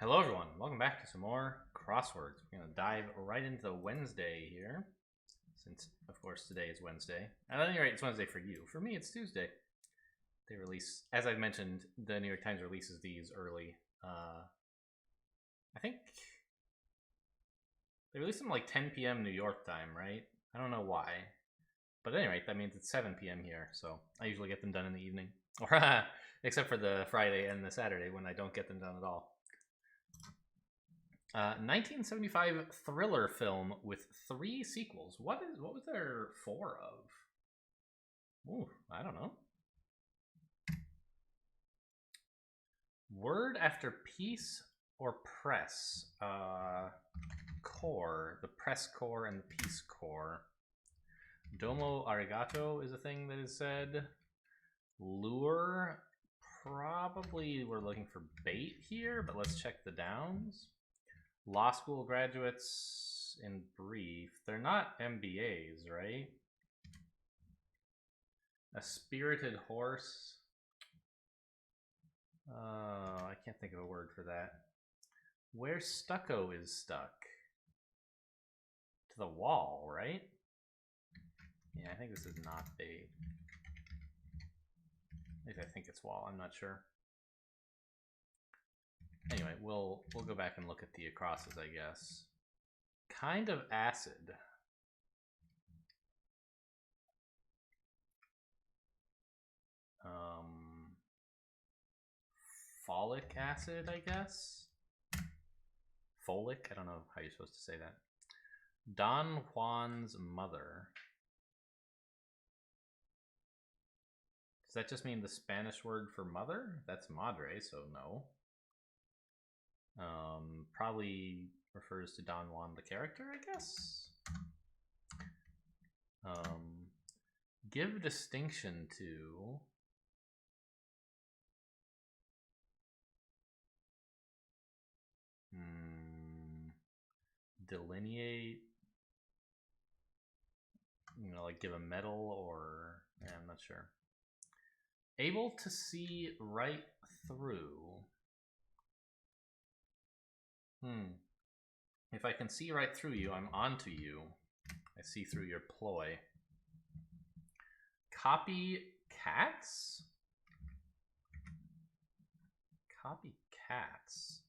Hello everyone, welcome back to some more Crosswords. We're going to dive right into Wednesday here, since of course today is Wednesday. At any rate, it's Wednesday for you. For me, it's Tuesday. They release, as I mentioned, the New York Times releases these early. I think they release them like 10 p.m. New York time, right? I don't know why. But anyway, that means it's 7 p.m. here, so I usually get them done in the evening. Or except for the Friday and the Saturday when I don't get them done at all. 1975 thriller film with 3 sequels. What was there 4 of? Ooh, I don't know. Word after peace or press? Corps, the press corps and the peace corps. Domo arigato is a thing that is said. Lure, probably we're looking for bait here, but let's check the downs. Law school graduates, in brief, they're not MBAs, right? A spirited horse. I can't think of a word for that. Where stucco is stuck? To the wall, right? Yeah, I think this is not bait. At least I think it's wall, I'm not sure. Anyway, we'll go back and look at the acrosses, I guess. Kind of acid. Folic acid, I guess? Folic? I don't know how you're supposed to say that. Don Juan's mother. Does that just mean the Spanish word for mother? That's madre, so no. Probably refers to Don Juan the character, I guess. Give distinction to. Delineate. You know, like give a medal or. Yeah, I'm not sure. Able to see right through. If I can see right through you, I'm onto you. I see through your ploy. Copy cats? Copy cats.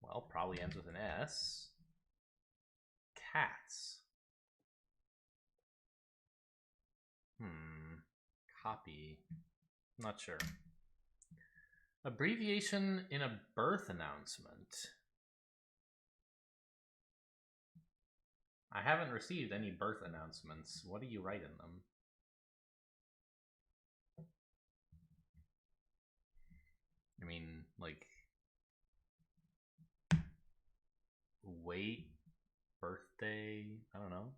Well, probably ends with an S. Cats. Copy. Not sure. Abbreviation in a birth announcement. I haven't received any birth announcements. What do you write in them? I mean, like, wait, birthday, I don't know.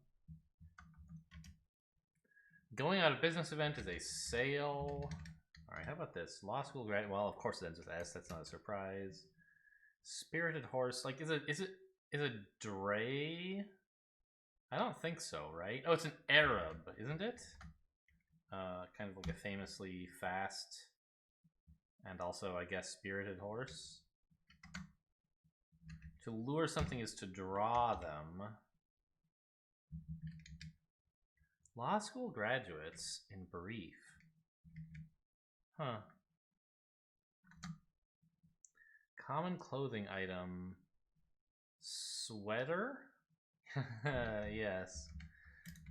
Going out of business event is a sale. All right, how about this? Law school grad. Well, of course it ends with S. That's not a surprise. Spirited horse. Like, is it dray? I don't think so, right? Oh, it's an Arab, isn't it? Kind of like a famously fast and also, I guess, spirited horse. To lure something is to draw them. Law school graduates, in brief. Huh. Common clothing item. Sweater? Yes.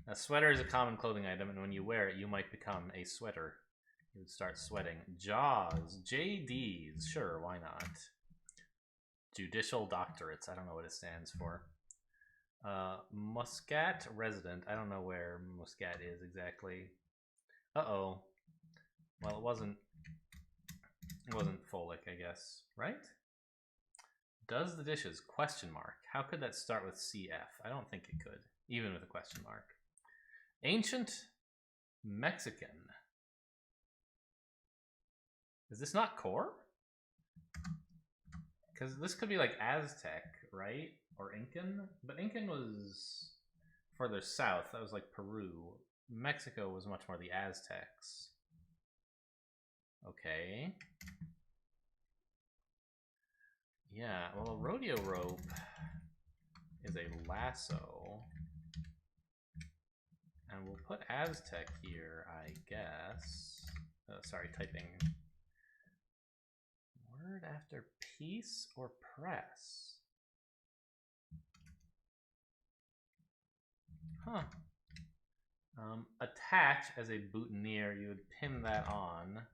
A sweater is a common clothing item, and when you wear it, you might become a sweater. You would start sweating. Jaws. JDs. Sure, why not? Judicial doctorates. I don't know what it stands for. Muscat resident. I don't know where Muscat is exactly. Uh-oh. Well, it wasn't folic, I guess, right? Does the dishes, question mark. How could that start with CF? I don't think it could, even with a question mark. Ancient Mexican. Is this not core? Because this could be like Aztec, right? Or Incan? But Incan was further south. That was like Peru. Mexico was much more the Aztecs. Okay. Yeah, well, a rodeo rope is a lasso. And we'll put Aztec here, I guess. Sorry, typing. Word after piece or press? Huh. Attach as a boutonniere, you would pin that on.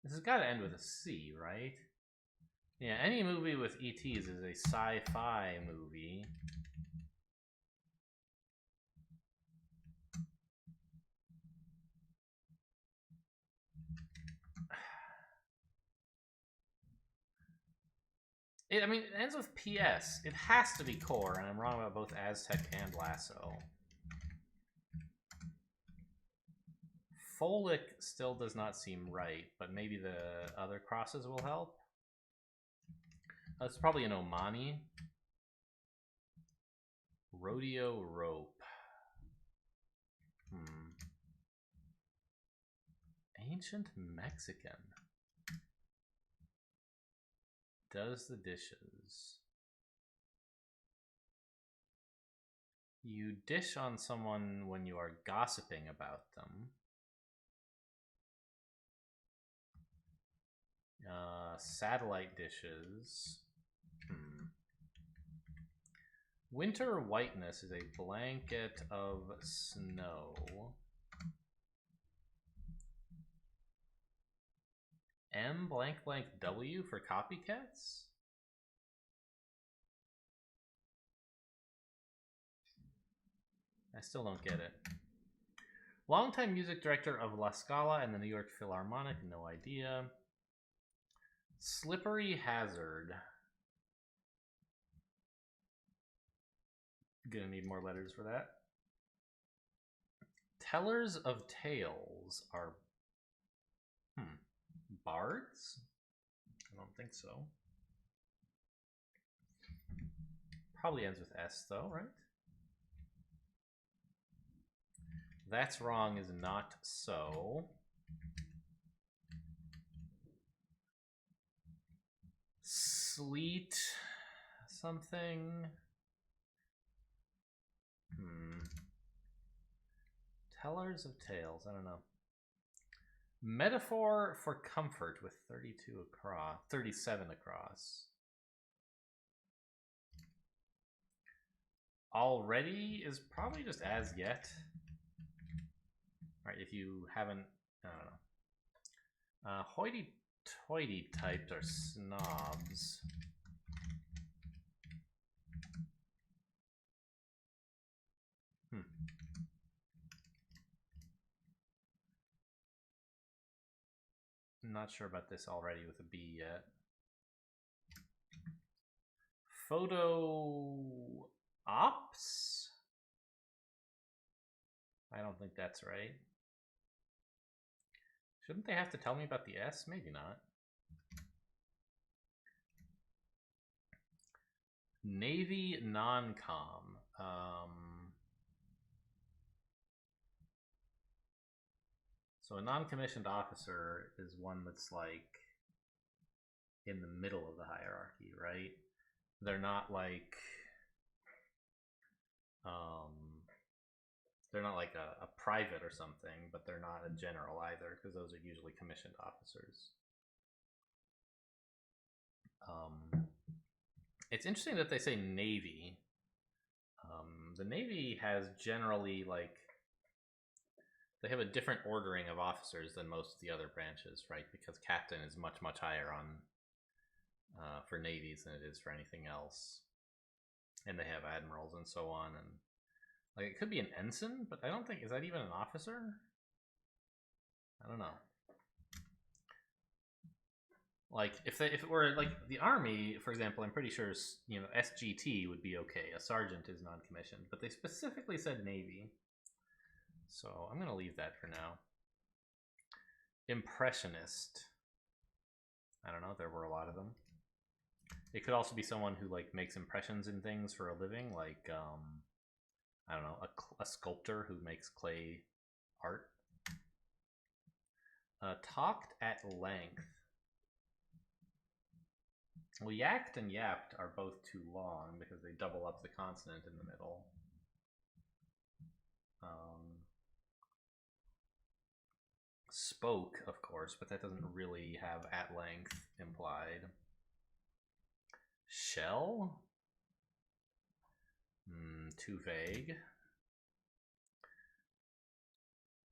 This has got to end with a C, right? Yeah, any movie with ETs is a sci-fi movie. I mean, it ends with PS. It has to be core, and I'm wrong about both Aztec and Lasso. Folic still does not seem right, but maybe the other crosses will help. It's probably an Omani. Rodeo rope. Ancient Mexican. Does the dishes. You dish on someone when you are gossiping about them. Satellite dishes. Winter whiteness is a blanket of snow. M blank blank W for copycats? I still don't get it. Longtime music director of La Scala and the New York Philharmonic, no idea. Slippery hazard. Gonna need more letters for that. Tellers of tales are bards? I don't think so. Probably ends with S though, right? That's wrong is not so. Sleet something. Tellers of tales, I don't know. Metaphor for comfort with 32 across, 37 across. Already is probably just as yet. All right, if you haven't, I don't know. Hoity-toity types are snobs. I'm not sure about this already with a B yet. Photo ops? I don't think that's right. Shouldn't they have to tell me about the S? Maybe not. Navy non-com. So a non-commissioned officer is one that's like in the middle of the hierarchy, right? They're not like a private or something, but they're not a general either, because those are usually commissioned officers. It's interesting that they say Navy. The Navy has generally they have a different ordering of officers than most of the other branches, right? Because captain is much, much higher on for navies than it is for anything else. And they have admirals and so on. And like it could be an ensign, but I don't think, is that even an officer? I don't know. Like if it were like the army, for example, I'm pretty sure SGT would be okay. A sergeant is non-commissioned, but they specifically said Navy. So I'm going to leave that for now. Impressionist. I don't know, there were a lot of them. It could also be someone who like makes impressions in things for a living, like I don't know, a sculptor who makes clay art. Talked at length. Well, yacked and yapped are both too long because they double up the consonant in the middle. Spoke, of course, but that doesn't really have at length implied. Shell? Too vague.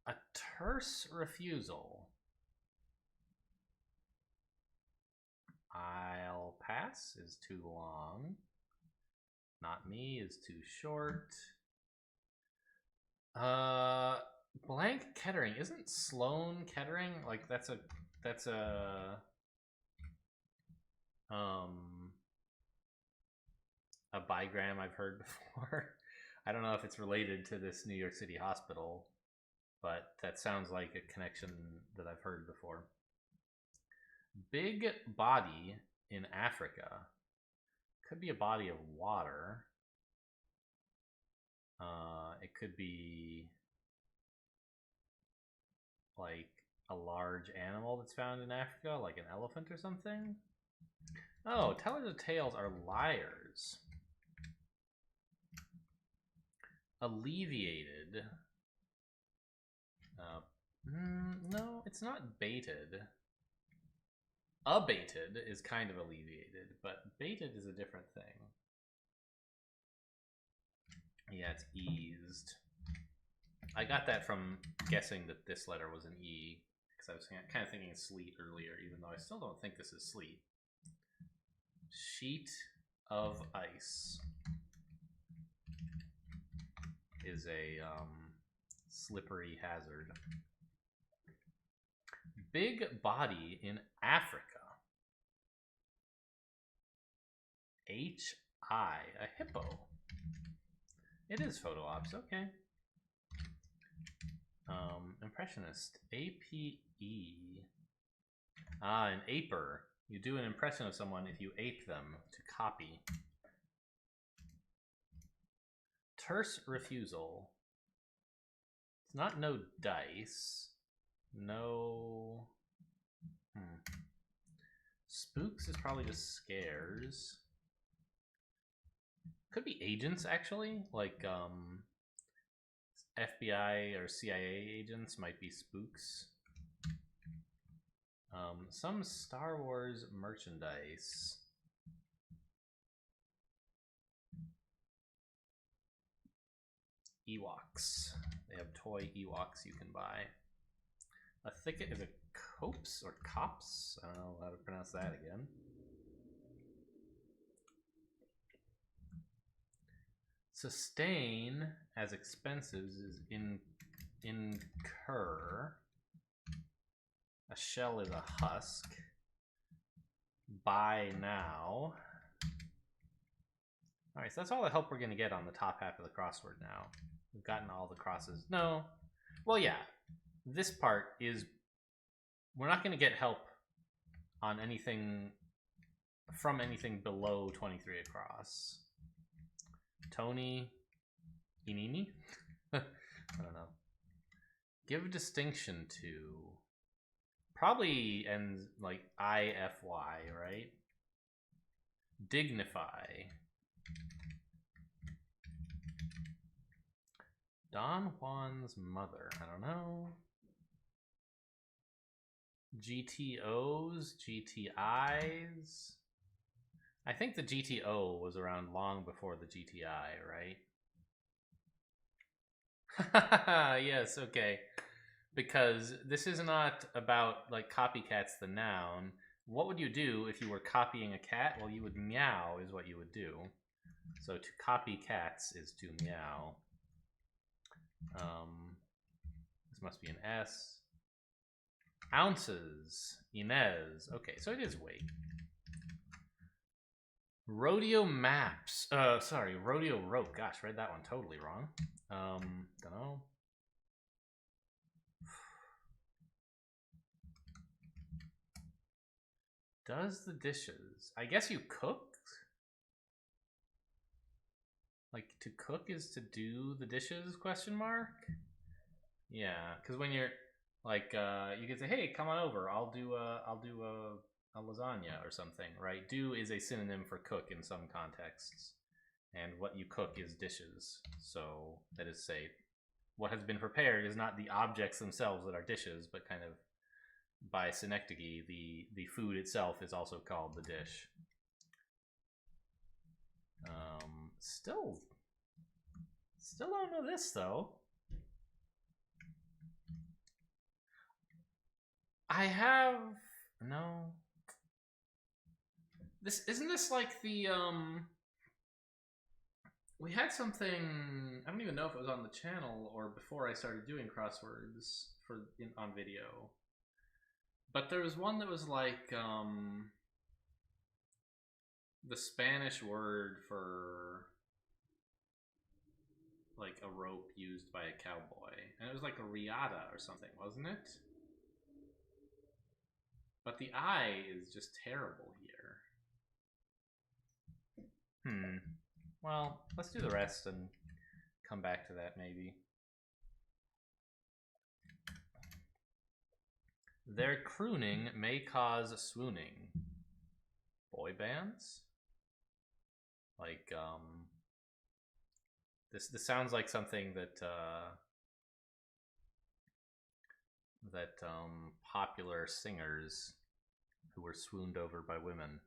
A terse refusal. I'll pass is too long. Not me is too short. Blank Kettering. Isn't Sloan Kettering like that's a bigram I've heard before. I don't know if it's related to this New York City hospital, but that sounds like a connection that I've heard before. Big body in Africa. Could be a body of water. It could be like a large animal that's found in Africa, like an elephant or something. Oh, tellers of tales are liars. Alleviated. No, it's not baited. Abated is kind of alleviated, but baited is a different thing. Yeah, it's eased. I got that from guessing that this letter was an E, because I was kind of thinking sleet earlier, even though I still don't think this is sleet. Sheet of ice is a slippery hazard. Big body in Africa. H-I, a hippo. It is photo ops, okay. Impressionist, A-P-E. Ah, an aper. You do an impression of someone if you ape them, to copy. Terse refusal. It's not no dice. No. Spooks is probably just scares. Could be agents, actually. Like, FBI or CIA agents might be spooks. Some Star Wars merchandise. Ewoks. They have toy Ewoks you can buy. A thicket is a copse or copse? I don't know how to pronounce that again. Sustain as expenses is incur. A shell is a husk. Buy now. Alright, so that's all the help we're going to get on the top half of the crossword now. We've gotten all the crosses. No. Well, yeah. This part is... We're not going to get help on anything... from anything below 23 across. Tony... Inini? I don't know. Give distinction to... Probably ends like I-F-Y, right? Dignify. Don Juan's mother. I don't know. GTOs, GTIs. I think the GTO was around long before the GTI, right? Yes, okay. Because this is not about like copycats the noun. What would you do if you were copying a cat? Well, you would meow is what you would do. So to copy cats is to meow. This must be an S. Ounces. Inez. Okay, so it is weight. Rodeo maps. Sorry, rodeo rope. Gosh, read that one totally wrong. Don't know. Does the dishes. I guess you cooked? Like To cook is to do the dishes, question mark? Yeah, because when you're like, you can say, hey, come on over, I'll do a lasagna or something, right? Do is a synonym for cook in some contexts. And what you cook is dishes. So that is to say, what has been prepared is not the objects themselves that are dishes, but kind of by synecdoche, the food itself is also called the dish. Still don't know this though. I have no. This isn't this like the we had something, I don't even know if it was on the channel or before I started doing crosswords on video. But there was one that was like the Spanish word for like a rope used by a cowboy. And it was like a riata or something, wasn't it? But the I is just terrible here. Well, let's do the rest and come back to that maybe. Their crooning may cause swooning. Boy bands? Like, this sounds like something that popular singers who were swooned over by women,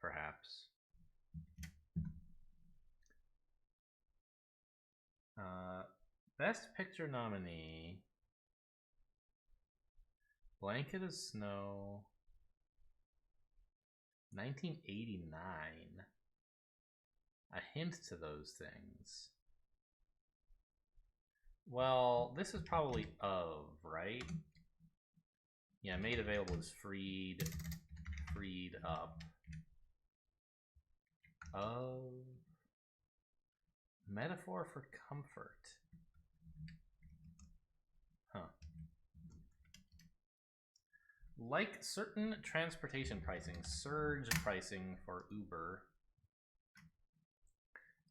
perhaps. Best Picture nominee: Blanket of Snow, 1989. A hint to those things. Well, this is probably of, right? Yeah, made available is freed up. Of. Metaphor for comfort. Huh. Like certain transportation pricing, surge pricing for Uber.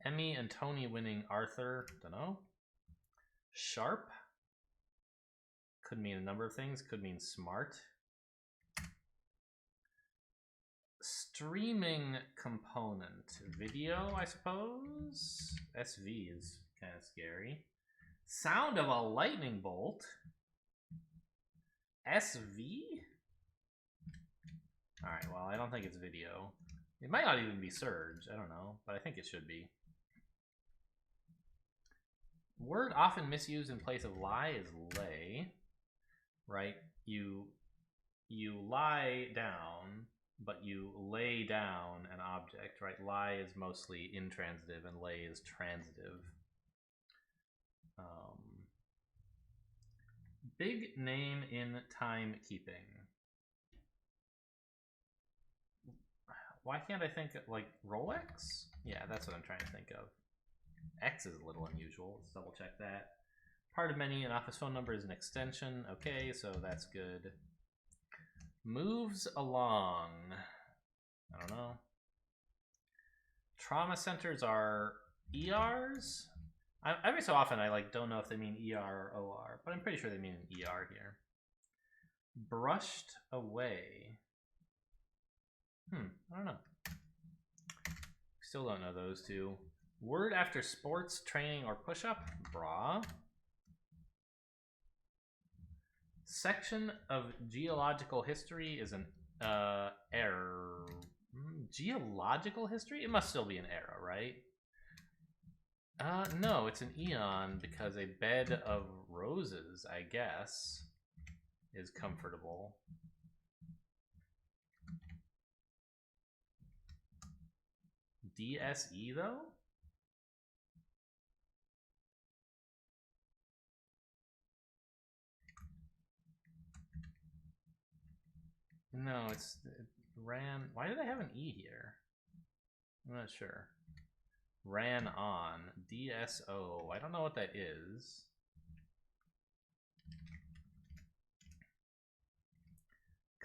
Emmy and Tony winning Arthur, dunno. Sharp could mean a number of things, could mean smart. Streaming component, video, I suppose. SV is kind of scary. Sound of a lightning bolt. SV? Alright, well, I don't think it's video. It might not even be surge, I don't know, but I think it should be. Word often misused in place of lie is lay, right? You lie down, but you lay down an object, right? Lie is mostly intransitive and lay is transitive. Big name in timekeeping. Why can't I think of, like, Rolex? Yeah, that's what I'm trying to think of. X is a little unusual. Let's double check that. Part of many, an office phone number is an extension. Okay, so that's good. Moves along. I don't know. Trauma centers are ERs? Every so often I don't know if they mean ER or OR, but I'm pretty sure they mean an ER here. Brushed away. I don't know. Still don't know those two. Word after sports, training, or push-up? Bra. Section of geological history is an error. Geological history? It must still be an era, right? No, it's an eon because a bed of roses, I guess, is comfortable. DSE though? No, it ran. Why did I have an E here? I'm not sure. Ran on. DSO. I don't know what that is.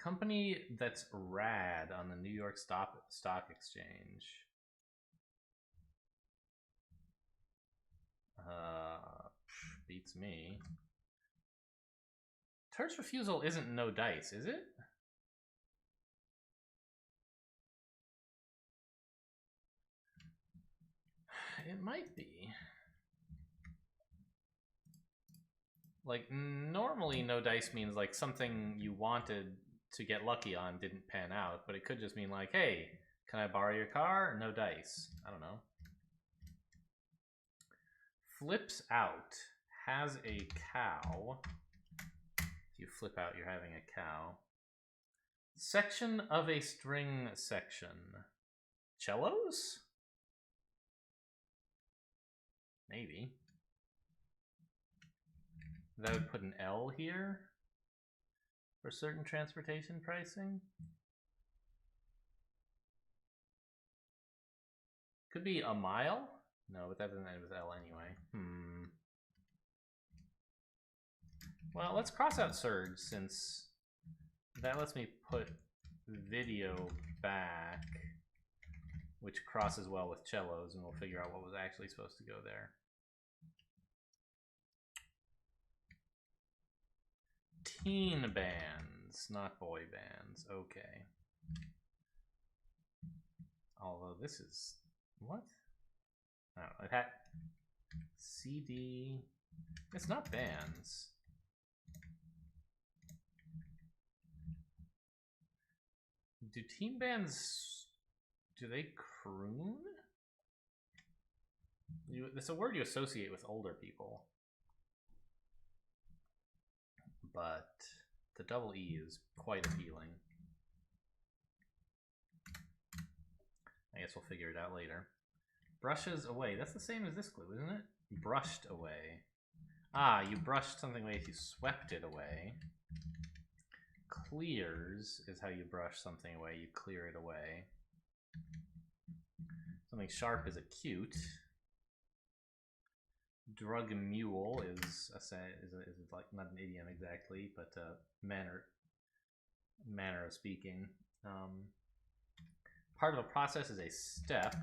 Company that's rad on the New York Stock Exchange. Beats me. Terse Refusal isn't no dice, is it? It might be. Like, normally no dice means like something you wanted to get lucky on didn't pan out, but it could just mean like, hey, can I borrow your car? No dice. I don't know. Flips out, has a cow. If you flip out, you're having a cow. Section of a string section. Cellos? Maybe. That would put an L here for certain transportation pricing. Could be a mile? No, but that doesn't end with L anyway. Well, let's cross out surge, since that lets me put video back, which crosses well with cellos, and we'll figure out what was actually supposed to go there. Teen bands, not boy bands. Okay. Although this is... what? I don't know. It had... CD... It's not bands. Do teen bands... do they croon? It's a word you associate with older people. But the double E is quite appealing. I guess we'll figure it out later. Brushes away. That's the same as this glue, isn't it? Brushed away. Ah, you brushed something away if you swept it away. Clears is how you brush something away. You clear it away. Something sharp is acute. Drug mule is like not an idiom exactly, but manner of speaking. Part of a process is a step.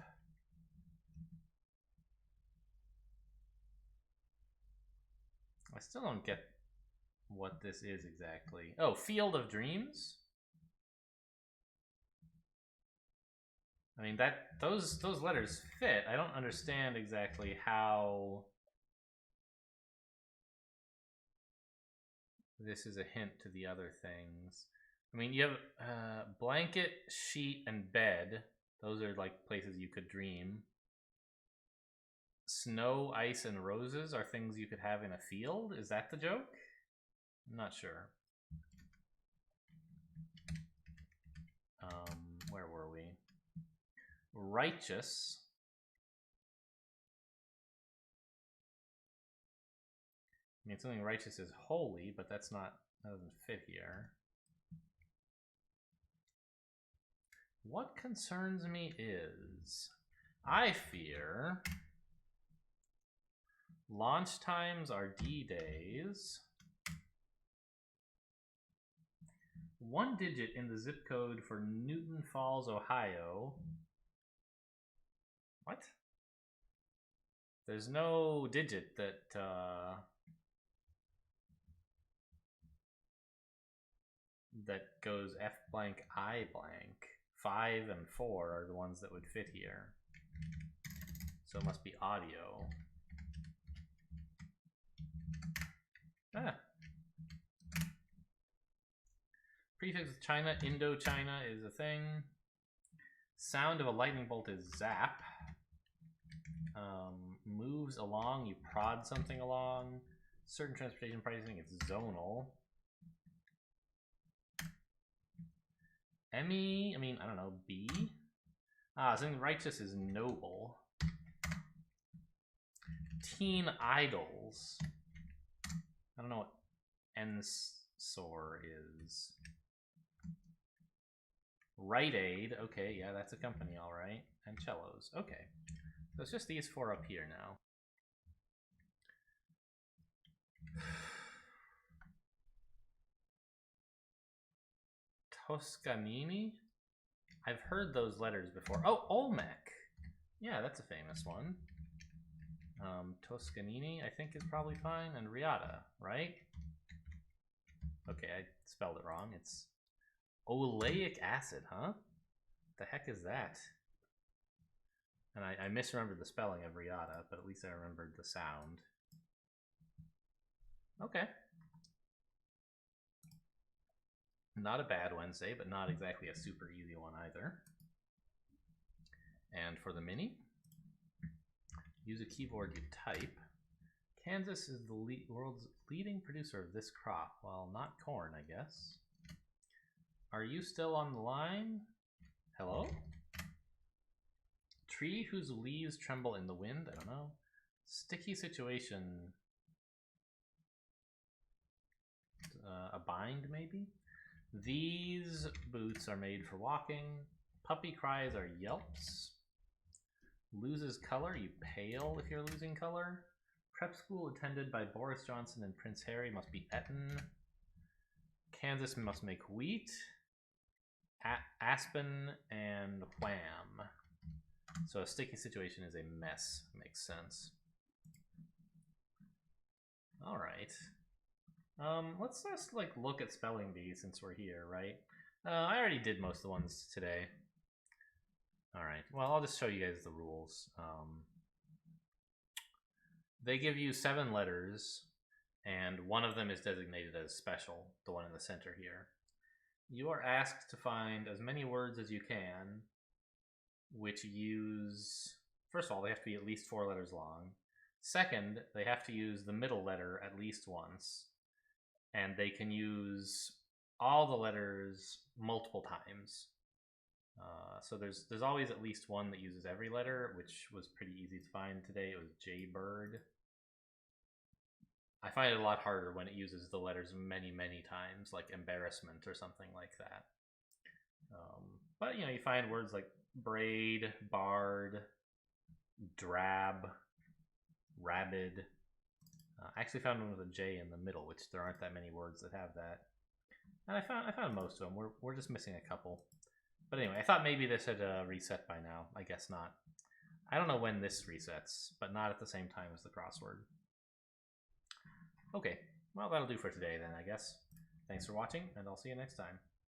I still don't get what this is exactly. Oh, Field of Dreams? I mean, those letters fit. I don't understand exactly how this is a hint to the other things. I mean, you have blanket, sheet, and bed. Those are like places you could dream. Snow, ice, and roses are things you could have in a field. Is that the joke? I'm not sure. Where were we? Righteous. I mean, something righteous is holy, but that doesn't fit here. What concerns me is, I fear launch times are D-days. 1 digit in the zip code for Newton Falls, Ohio. What? There's no digit that that goes F blank I blank. 5 and 4 are the ones that would fit here. So it must be audio. Ah. Prefix of China, Indochina is a thing. Sound of a lightning bolt is zap. Moves along, you prod something along. Certain transportation pricing, it's zonal. Emmy, I mean, I don't know, B? Ah, something righteous is noble. Teen idols. I don't know what Ensor is. Rite Aid, okay, yeah, that's a company, all right. And cellos, okay. So it's just these 4 up here now. Toscanini? I've heard those letters before. Oh, Olmec. Yeah, that's a famous one. Toscanini, I think, is probably fine, and Riata, right? Okay, I spelled it wrong. It's oleic acid, huh? What the heck is that? And I misremembered the spelling of Riata, but at least I remembered the sound. Okay. Not a bad Wednesday, but not exactly a super easy one either. And for the mini, use a keyboard you type. Kansas is the world's leading producer of this crop. Well, not corn, I guess. Are you still on the line? Hello? Tree whose leaves tremble in the wind? I don't know. Sticky situation. A bind, maybe? These boots are made for walking. Puppy cries are yelps. Loses color, you pale if you're losing color. Prep school attended by Boris Johnson and Prince Harry must be Eton. Kansas must make wheat. Aspen and wham. So a sticky situation is a mess. Makes sense. All right. Let's just like look at spelling bees since we're here, right? I already did most of the ones today. All right. Well, I'll just show you guys the rules. They give you 7 letters, and one of them is designated as special, the one in the center here. You are asked to find as many words as you can which use, first of all, they have to be at least 4 letters long. Second, they have to use the middle letter at least once, and they can use all the letters multiple times. So there's always at least one that uses every letter, which was pretty easy to find today. It was Jaybird. I find it a lot harder when it uses the letters many, many times, like embarrassment or something like that. But, you know, you find words like braid, bard, drab, rabid. I actually found one with a J in the middle, which there aren't that many words that have that. And I found most of them. We're just missing a couple. But anyway, I thought maybe this had reset by now. I guess not. I don't know when this resets, but not at the same time as the crossword. Okay, well, that'll do for today then, I guess. Thanks for watching, and I'll see you next time.